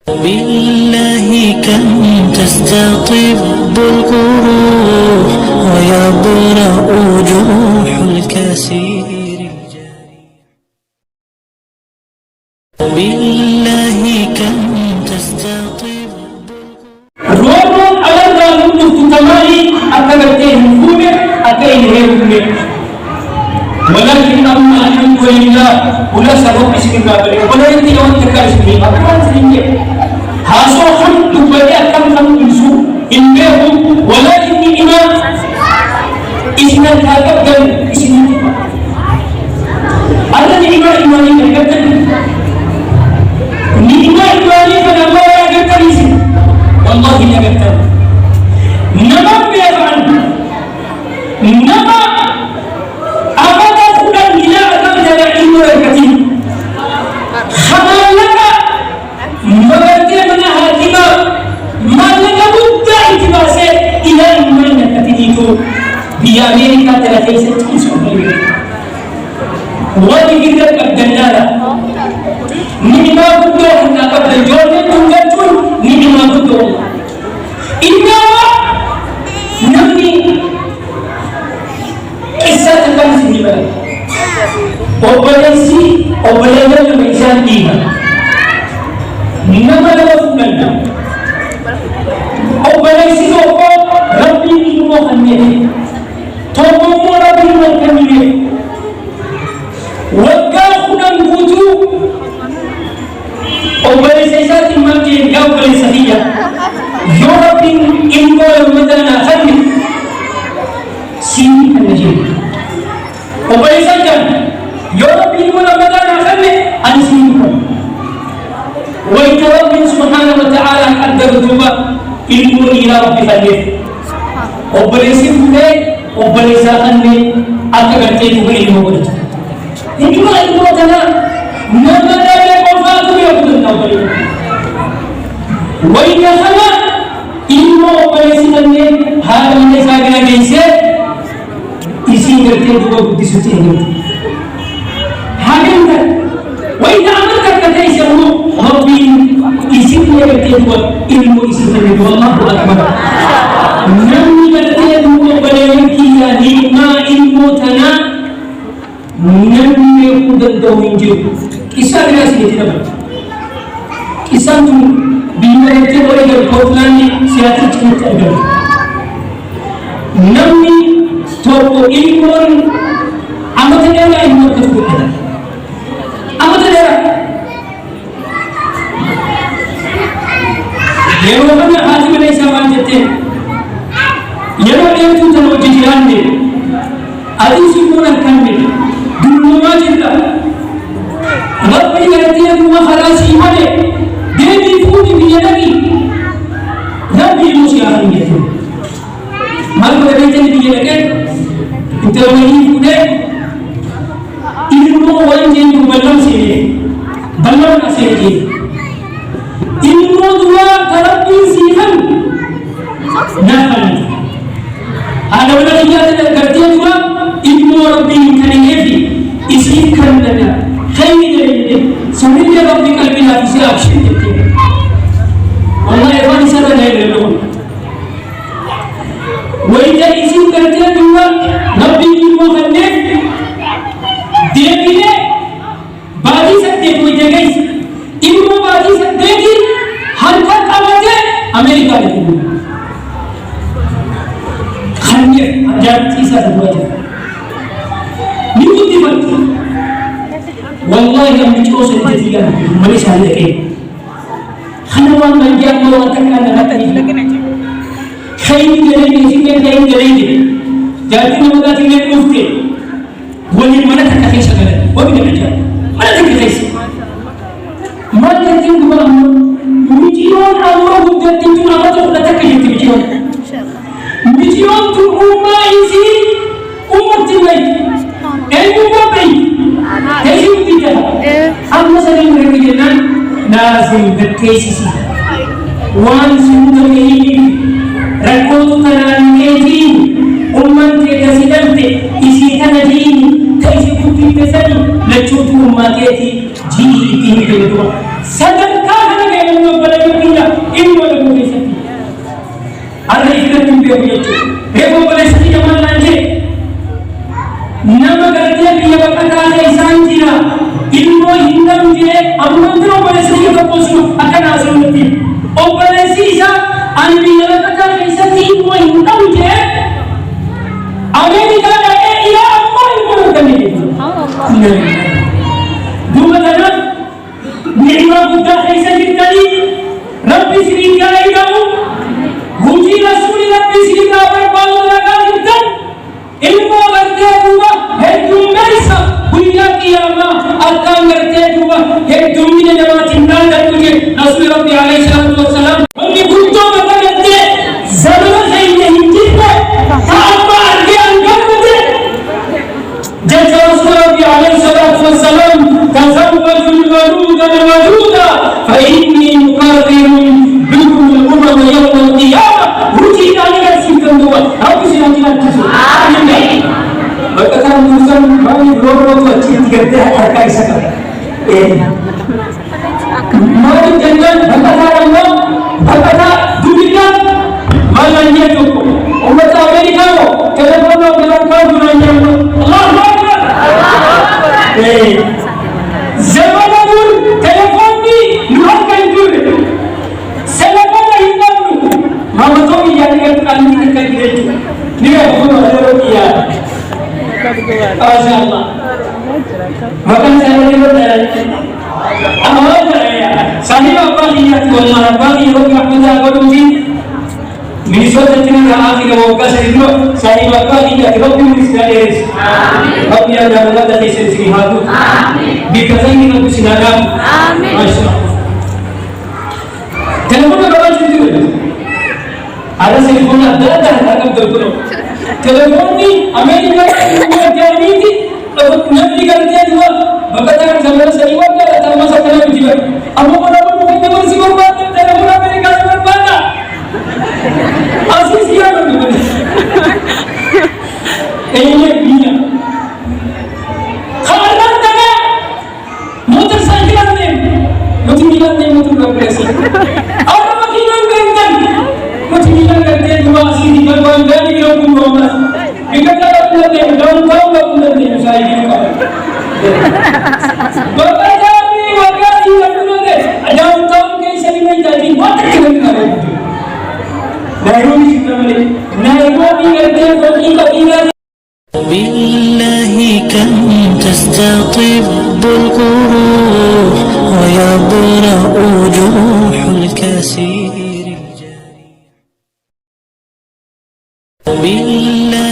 بالله كم تستطب القروح ويبرأ جروح الكثير بالله كم تستطب روما على ذلك تتمالي أتغطيه فومي أتغيه فومي ولكن أما الحمد لله ولا سبب اسمي قابل ولا يدي يوم تكار اسمي أكبر سنجي هاسو خم تبدي أكم خم إنسو إنبهم ولكن إمام إسنا تاكب دم إسنا أنا إمام إمامي كتبتني إمام إمامي فنما يكتبني والله يكتبني نما بيفعل نما أبدا فلان إلى أدم جلعين وركتين خمالك مبادئ من هاتما ما لك مدى اتباسي إلى إيمان نكتنيتو بأمريكا تلاتي ستين سنة ولكن أبدالنا نما بدو أن أبدال جورنا تنجتون نما بدو إنما نمني kisah tentang sini balik. Operasi Malaysia ini. Nama nama Sunda. Operasi itu apa? Rabbi ilmu kami. Tokomu Rabbi ilmu kami. Wakil khudam buju. Operasi saya timangkan jauh kali sahaja. Rabbi ilmu madana kami. Sini saja. Operasi saja. Rabbi ilmu madana kami. Ani sini. وإن ربنا سبحانه وتعالى قدر توبة ilmu ila rabbi khalif operasi fude operasi khanne atagarte tu ilmu boleh ini mah ilmu dana nama dana kofatu ya bukan tahu wa inna khala ilmu operasi khanne har mane sagana gaise isi करते दुआ बुद्धि सुची है हाकिम का वही अमल करते हैं वो रब्बी isi dia kerja buat ilmu isi kerja Allahu Akbar. Nami kerja buat belajar kia lima ilmu tanah. Nami udah tahu injil. Kisah dia sini tidak. Kisah tu bila kerja belajar Quran ni siapa cerita ada. Nami tahu ilmu amat dia ilmu tersebut. Amat dia Yeroo kana haati mana isaa waan jetteen yeroo dheertuu tan hojii jiraanne adii simuun harkanne dulloomaa jirta rabbii garatee duuma khalaasii malee deebii fuudhi biyya dhaqi rabbii immoo si haa hin jettu maal godhameetani biyya dhaqee intalwanii fuudhee ilmoo waan jeentu ballam seenee ballam asee jee ilmu dua terapi sihan nafal ada benar dia tidak kerja dua ilmu Rabbi kanefi isi kandana khairi dari sebenarnya Rabbi kalbi nafsi action itu wallahi wani sada dari dulu wajah isi kerja dua Rabbi ilmu kanefi dia bila bagi sakti punya guys ilmu bagi sakti harkat amatnya Amerika itu khanya ajar sisa semuanya minggu tiba wallahi yang bicara sendiri Malaysia lagi khana wan banjir mengatakan kata ini khairi dari sini khairi dari ini jadi nama tinggal mufti boleh mana tak kasih segala boleh macam mana tak kasih mana tinggal Mijion Allah bukan tinju apa tu sudah tak kerja mijion. Mijion tu umat isi umat jiwai. Umat bayi. Hei tidak. Amma sering berkata nazim berkesi. Wan sudah ini rakot kanan keti umat tidak sedante isi tanah ini kaisi putih pesani lecut umat keti ji ini kedua. Sedangkan موسم أكن أسرتي أو بلسيسا أن بيركتا كيساتي وإنتم جاء أمريكا لا إلى الله يقولون دوما تنا نعمة بدا كيساتي تاني ربي سريك عليهم هجي رسول ربي سريك أبرباو لكن ilmu agartee duuba heddummeessa guyyaa qiyaamaa akkaan gartee duuba heddummina namaatiin daangadhu jedhe rasuuli rabbi alayhi salaatu wassalaam wanni guddoo mata gartee zamana keenya hin jirre ka amma argee hangammate jecha rasuuli rabbi alayhi salaatu wassalaam tazawwaju lwaluuda lwaluuda fa inni mukarrirun bikum al-umama yawma al-qiyama hujiidhaan agarsiiftan duuba rabbi sinaatiin harkisu maka kan tulisan bagi berapa wajib diganti harga isakan mari jangan berkata Allah berkata dunia malahnya cukup umat Amerika telepon dengan kau gunanya Allahu Akbar zaman pun telepon ni luarkan dulu telepon hitam mama tu yang kan kita gitu dia pun ada dia Masyaallah. Bahkan saya bertanya, apa saya? Saya apa lihat kalau apa lihat kita kodusi. Misalnya kita akhir waktu saya apa lihat kalau misalnya apa yang dalam dari sisi hatu. Dikasih kita kusinagam. Masyaallah. Telepon berapa cuci? Ada telepon ada agak betul. Telepon ni Amerika punya jari ni nanti kerja juga berkata sama senior dia datang masa kena juga apa pun mungkin dia masih berbuat telepon Amerika berbeda asal siapa tu ini dia kalau tanya motorcycle ni motor berpresi orang makinan bentang motor kerja juga asal di berbeda ni orang pun Kita dalam tahun berbulan saya ini Bapak jadi wakil yang berbulan dalam tahun kisah ini jadi mata kita dengar Nairobi kita balik Nairobi kerja kita tinggal بالله كم تستطيب القروح ويبرأ جروح الكثير بالله